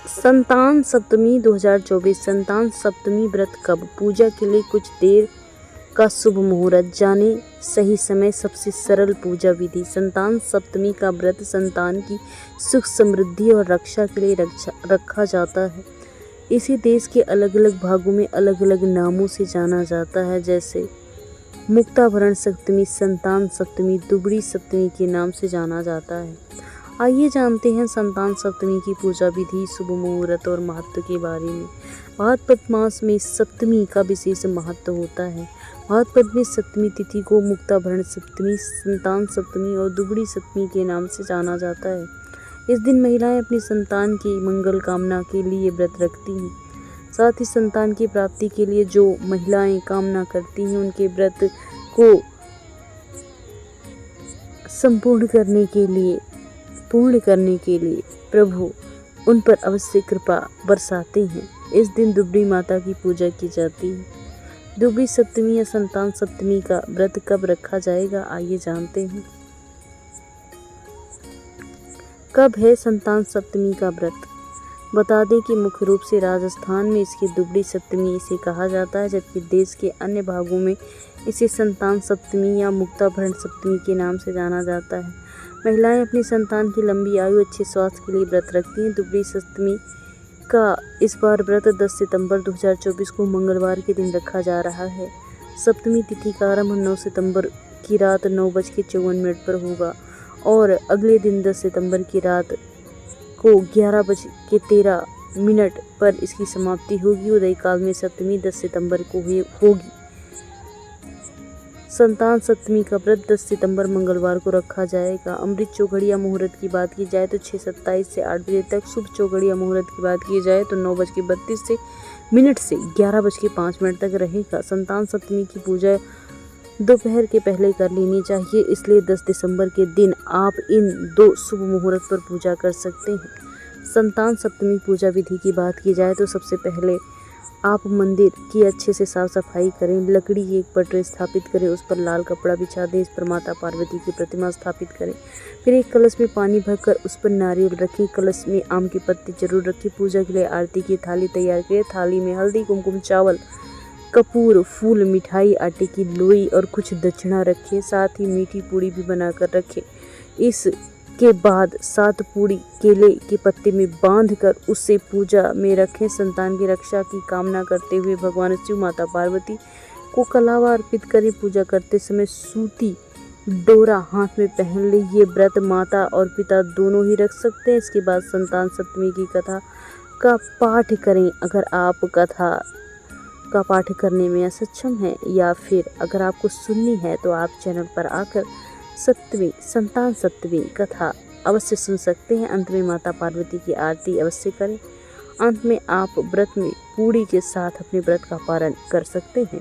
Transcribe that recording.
संतान सप्तमी 2024 संतान सप्तमी व्रत कब? पूजा के लिए कुछ देर का शुभ मुहूर्त। जाने सही समय, सबसे सरल पूजा विधि। संतान सप्तमी का व्रत संतान की सुख समृद्धि और रक्षा के लिए रखा जाता है। इसे देश के अलग अलग भागों में अलग अलग नामों से जाना जाता है, जैसे मुक्ताभरण सप्तमी, संतान सप्तमी, दुबड़ी सप्तमी के नाम से जाना जाता है। आइए जानते हैं संतान सप्तमी की पूजा विधि, शुभ मुहूर्त और महत्व के बारे में। भाद्रपद मास में सप्तमी का विशेष महत्व होता है। भाद्रपद में सप्तमी तिथि को मुक्ताभरण सप्तमी, संतान सप्तमी और दुबड़ी सप्तमी के नाम से जाना जाता है। इस दिन महिलाएं अपनी संतान की मंगल कामना के लिए व्रत रखती हैं। साथ ही संतान की प्राप्ति के लिए जो महिलाएं कामना करती हैं, उनके व्रत को पूर्ण करने के लिए प्रभु उन पर अवश्य कृपा बरसाते हैं। इस दिन दुबड़ी माता की पूजा की जाती है। दुबड़ी सप्तमी या संतान सप्तमी का व्रत कब रखा जाएगा, आइए जानते हैं। कब है संतान सप्तमी का व्रत? बता दें कि मुख्य रूप से राजस्थान में इसकी दुबड़ी सप्तमी इसे कहा जाता है, जबकि देश के अन्य भागों में इसे संतान सप्तमी या मुक्ताभरण सप्तमी के नाम से जाना जाता है। महिलाएं अपनी संतान की लंबी आयु, अच्छे स्वास्थ्य के लिए व्रत रखती हैं। दुबड़ी सप्तमी का इस बार व्रत 10 सितंबर 2024 को मंगलवार के दिन रखा जा रहा है। सप्तमी तिथि का आरंभ 9 सितंबर की रात 9:54 पर होगा और अगले दिन 10 सितंबर की रात को 11:13 पर इसकी समाप्ति होगी। उदय काल में सप्तमी 10 सितंबर को होगी। संतान सप्तमी का व्रत 10 सितंबर मंगलवार को रखा जाएगा। अमृत चौघड़िया मुहूर्त की बात की जाए तो 6:27 से 8 बजे तक, शुभ चौघड़िया मुहूर्त की बात की जाए तो 9:32 से 11:05 तक रहेगा। संतान सप्तमी की पूजा दोपहर के पहले कर लेनी चाहिए, इसलिए 10 दिसंबर के दिन आप इन 2 शुभ मुहूर्त पर पूजा कर सकते हैं। संतान सप्तमी पूजा विधि की बात की जाए तो सबसे पहले आप मंदिर की अच्छे से साफ सफाई करें, लकड़ी की एक पटरी स्थापित करें, उस पर लाल कपड़ा बिछा दें, इस पर माता पार्वती की प्रतिमा स्थापित करें। फिर एक कलश में पानी भरकर उस पर नारियल रखें, कलश में आम के पत्ते जरूर रखें। पूजा के लिए आरती की थाली तैयार करें। थाली में हल्दी, कुमकुम, चावल, कपूर, फूल, मिठाई, आटे की लोई और कुछ दक्षिणा रखें। साथ ही मीठी पूड़ी भी बनाकर रखें। इसके बाद 7 पूड़ी केले के पत्ते में बांधकर उसे पूजा में रखें। संतान की रक्षा की कामना करते हुए भगवान शिव, माता पार्वती को कलावा अर्पित करें। पूजा करते समय सूती डोरा हाथ में पहन ले। ये व्रत माता और पिता दोनों ही रख सकते हैं। इसके बाद संतान सप्तमी की कथा का पाठ करें। अगर आप कथा का पाठ करने में असक्षम हैं या फिर अगर आपको सुननी है तो आप चैनल पर आकर संतान सप्तमी कथा अवश्य सुन सकते हैं। अंत में माता पार्वती की आरती अवश्य करें। अंत में आप व्रत में पूड़ी के साथ अपने व्रत का पारण कर सकते हैं।